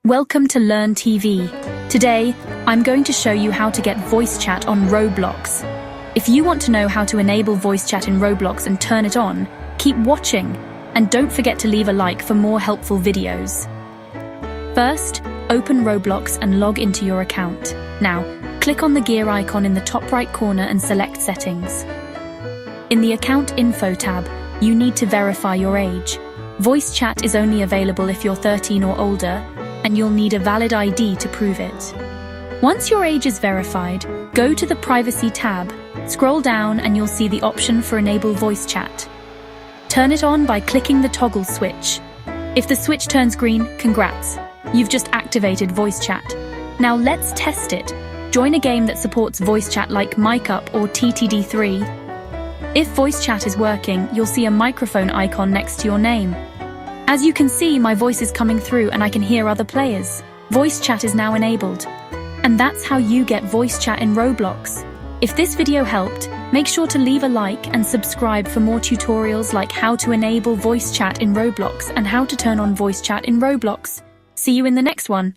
Welcome to Learn TV. Today, I'm going to show you how to get voice chat on Roblox. If you want to know how to enable voice chat in Roblox and turn it on, keep watching, and don't forget to leave a like for more helpful videos. First, open Roblox and log into your account. Now, click on the gear icon in the top right corner and select Settings. In the Account Info tab, you need to verify your age. Voice chat is only available if you're 13 or older, and you'll need a valid ID to prove it. Once your age is verified, go to the Privacy tab, scroll down and you'll see the option for Enable Voice Chat. Turn it on by clicking the toggle switch. If the switch turns green, congrats, you've just activated voice chat. Now let's test it. Join a game that supports voice chat like Mic Up or TTD3. If voice chat is working, you'll see a microphone icon next to your name. As you can see, my voice is coming through and I can hear other players. Voice chat is now enabled. And that's how you get voice chat in Roblox. If this video helped, make sure to leave a like and subscribe for more tutorials like how to enable voice chat in Roblox and how to turn on voice chat in Roblox. See you in the next one.